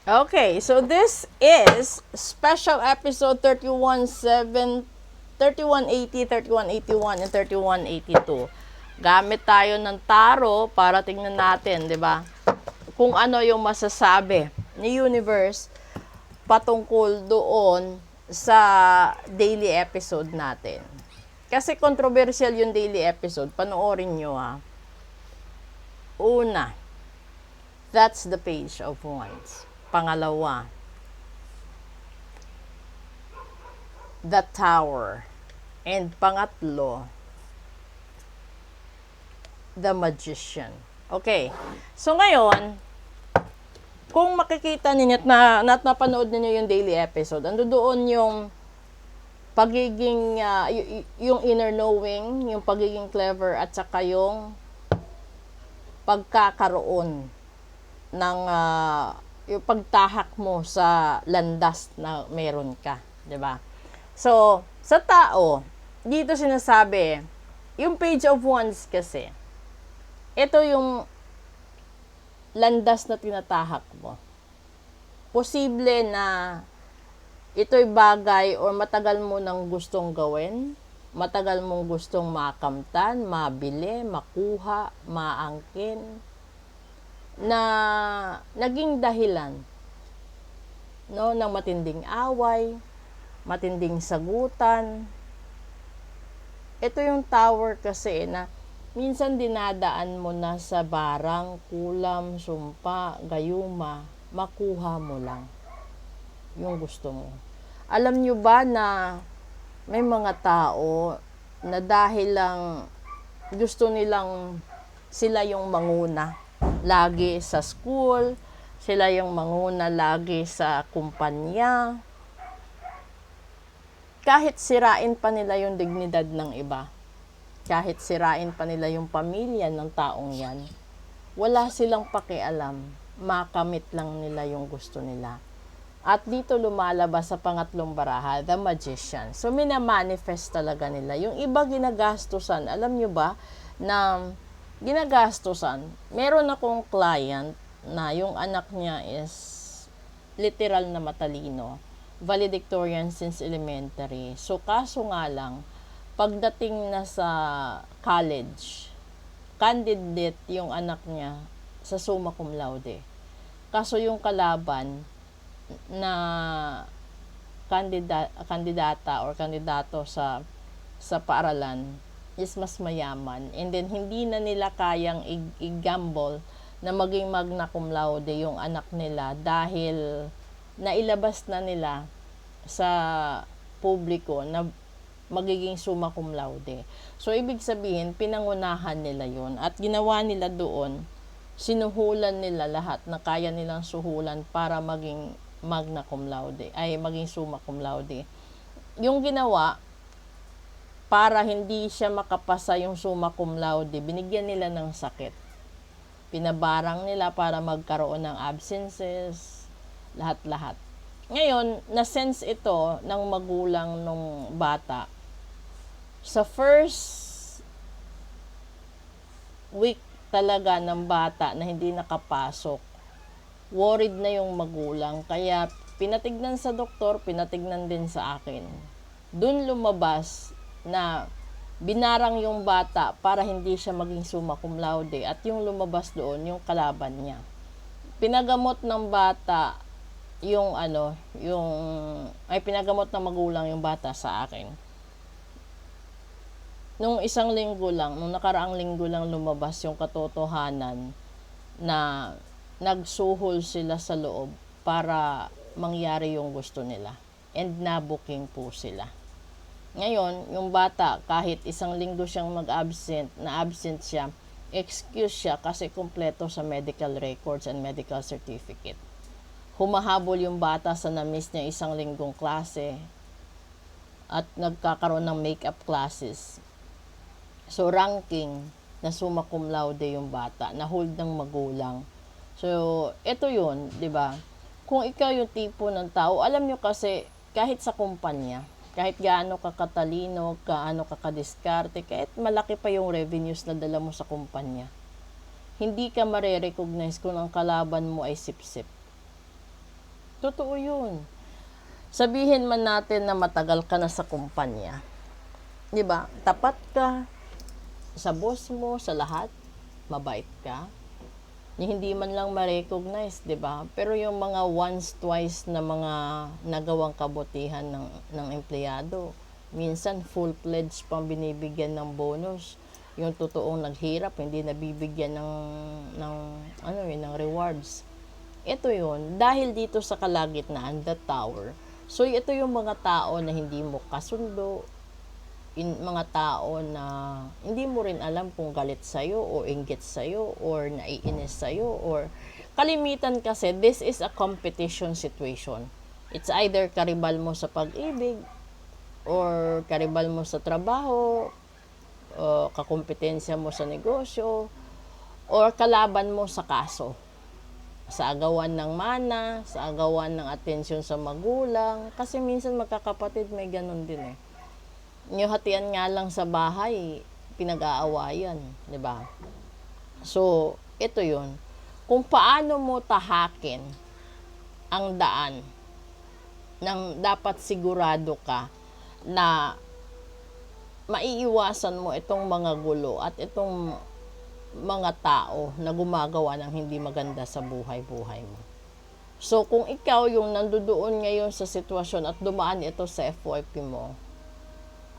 Okay, so this is special episode 3180, 3181, and 3182. Gamit tayo ng taro para tingnan natin, 'di ba? Kung ano yung masasabi ni universe patungkol doon sa daily episode natin. Kasi controversial yung daily episode. Panoorin nyo ha. Una, that's the page of wands. Pangalawa, the tower. And pangatlo, the magician. Okay. So ngayon, kung makikita ninyo at napanood ninyo yung daily episode, ando doon yung pagiging, yung inner knowing, yung pagiging clever, at saka yung pagkakaroon ng, yung pagtahak mo sa landas na meron ka. 'Di ba? So, sa tao, dito sinasabi, yung page of wands kasi, ito yung landas na tinatahak mo. Posible na ito'y bagay or matagal mo nang gustong gawin, matagal mong gustong makamtan, mabili, makuha, maangkin, na naging dahilan ng matinding away, matinding sagutan. Ito yung tower kasi na minsan dinadaan mo na sa barang, kulam, sumpa, gayuma, makuha mo lang yung gusto mo. Alam nyo ba na may mga tao na dahil lang gusto nilang sila yung manguna lagi sa school, sila yung manguna lagi sa kumpanya, kahit sirain pa nila yung dignidad ng iba, kahit sirain pa nila yung pamilya ng taong yan, wala silang pakialam, makamit lang nila yung gusto nila. At dito lumalabas sa pangatlong baraha, the magician. So, minamanifest talaga nila. Yung iba ginagastusan, alam nyo ba, na ginagastusan, meron akong client na yung anak niya is literal na matalino. Valedictorian since elementary. So, kaso nga lang, pagdating na sa college, candidate yung anak niya sa summa cum laude. Kaso yung kalaban na kandidata or kandidato sa paaralan is mas mayaman, and then hindi na nila kayang i-gamble na maging magna cum laude yung anak nila dahil nailabas na nila sa publiko na magiging summa cum laude. So, ibig sabihin, pinangunahan nila yon at ginawa nila doon, sinuhulan nila lahat na kaya nilang suhulan para maging magna cum laude, ay maging summa cum laude. Yung ginawa, para hindi siya makapasa yung summa cum laude, binigyan nila ng sakit. Pinabarang nila para magkaroon ng absences, lahat-lahat. Ngayon, na-sense ito ng magulang ng bata. Sa first week talaga ng bata na hindi nakapasok, worried na yung magulang. Kaya pinatignan sa doktor, pinatignan din sa akin. Doon lumabas na binarang yung bata para hindi siya maging summa cum laude, at yung lumabas doon, yung kalaban niya. Pinagamot ng bata pinagamot ng magulang yung bata sa akin. Nung nakaraang linggo lang lumabas yung katotohanan na nagsuhol sila sa loob para mangyari yung gusto nila. And nabuking po sila. Ngayon, yung bata, kahit isang linggo siyang na-absent siya, excuse siya kasi kumpleto sa medical records and medical certificate. Humahabol yung bata sa na-miss niya isang linggong klase at nagkakaroon ng makeup classes. So, ranking na summa cum laude yung bata, na hold ng magulang. So, ito yun, di ba? Kung ikaw yung tipo ng tao, alam nyo kasi, kahit sa kumpanya, kahit gaano ka katalino, gaano ka kadiskarte, kahit malaki pa yung revenues na dala mo sa kumpanya, hindi ka mare-recognize kung ang kalaban mo ay sip-sip. Totoo yun. Sabihin man natin na matagal ka na sa kumpanya. 'Di ba? Tapat ka sa boss mo, sa lahat. Mabait ka. Hindi man lang ma-recognize, 'di ba? Pero yung mga once, twice na mga nagawang kabutihan ng empleyado, minsan full-fledged pang binibigyan ng bonus. Yung totoong naghirap, hindi nabibigyan ng rewards. Ito yun, dahil dito sa kalagitnaan, the tower. So, ito yung mga tao na hindi mo kasundo, mga tao na hindi mo rin alam kung galit sa'yo o inggit sa'yo or naiinis sa'yo or kalimitan kasi this is a competition situation. It's either karibal mo sa pag-ibig or karibal mo sa trabaho o kakumpetensya mo sa negosyo or kalaban mo sa kaso. Sa agawan ng mana, sa agawan ng atensyon sa magulang. Kasi minsan magkakapatid may ganun din eh. Yung hatian nga lang sa bahay, pinag-aawayan, di ba? So, ito yun. Kung paano mo tahakin ang daan nang dapat sigurado ka na maiiwasan mo itong mga gulo at itong mga tao na gumagawa ng hindi maganda sa buhay-buhay mo. So, kung ikaw yung nandoon ngayon sa sitwasyon at dumaan ito sa FYP mo,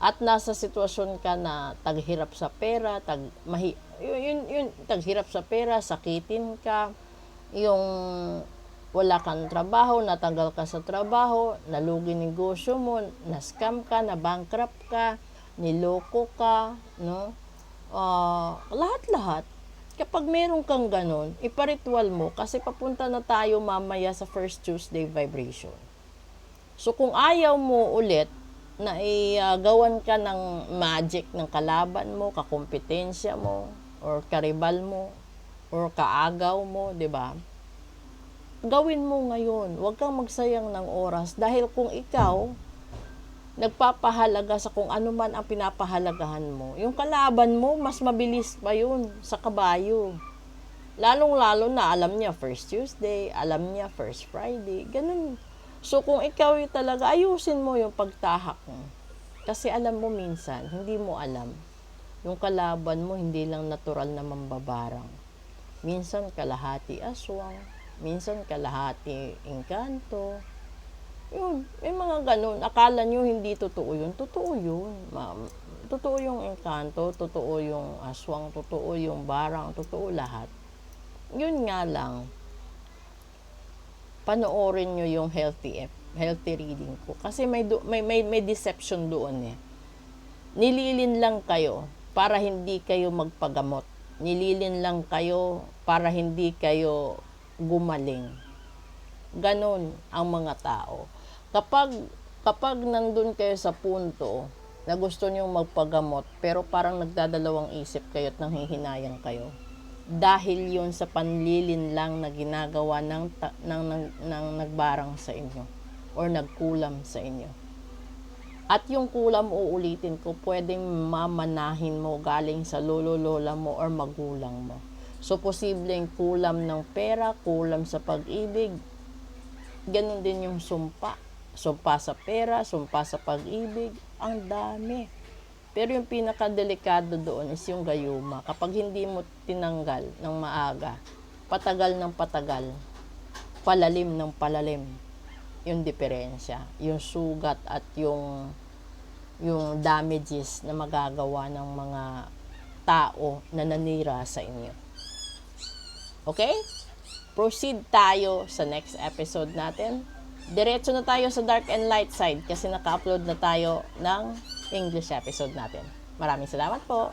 at nasa sitwasyon ka na taghirap sa pera, taghirap sa pera, sakitin ka, yung wala kang trabaho, natanggal ka sa trabaho, nalugi negosyo mo, na-scam ka, na-bankrupt ka, niloko ka, no? Lahat-lahat. Kapag meron kang ganun, iparitual mo kasi papunta na tayo mamaya sa First Tuesday vibration. So, kung ayaw mo ulit na gawan ka ng magic ng kalaban mo, kakumpetensya mo, or karibal mo, or kaagaw mo, di ba? Gawin mo ngayon. Huwag kang magsayang ng oras dahil kung ikaw nagpapahalaga sa kung ano man ang pinapahalagahan mo, yung kalaban mo, mas mabilis pa yun sa kabayo. Lalong-lalo na alam niya First Tuesday, alam niya First Friday, ganun. So, kung ikaw talaga, ayusin mo yung pagtahak mo. Kasi alam mo minsan, hindi mo alam. Yung kalaban mo, hindi lang natural na mambabarang. Minsan, kalahati aswang. Minsan, kalahati engkanto. Yun, may mga ganun. Akala nyo hindi totoo yun. Totoo yun, ma'am. Totoo yung engkanto, totoo yung aswang, totoo yung barang, totoo lahat. Yun nga lang, panoorin nyo yung healthy reading ko. Kasi may deception doon eh. Nililin lang kayo para hindi kayo magpagamot. Nililin lang kayo para hindi kayo gumaling. Ganon ang mga tao. Kapag nandun kayo sa punto na gusto nyo magpagamot, pero parang nagdadalawang isip kayo at nanghihinayang kayo, dahil yun sa panlilin lang na ginagawa ng nagbarang sa inyo or nagkulam sa inyo. At yung kulam, uulitin ko, pwedeng mamanahin mo galing sa lolo-lola mo or magulang mo. So, posibleng kulam ng pera, kulam sa pag-ibig. Ganun din yung sumpa. Sumpa sa pera, sumpa sa pag-ibig. Ang dami. Pero yung pinakadelikado doon is yung gayuma. Kapag hindi mo tinanggal ng maaga, patagal ng patagal, palalim ng palalim, yung diferensya, yung sugat at yung damages na magagawa ng mga tao na nanira sa inyo. Okay? Proceed tayo sa next episode natin. Diretso na tayo sa dark and light side kasi naka-upload na tayo ng English episode natin. Maraming salamat po.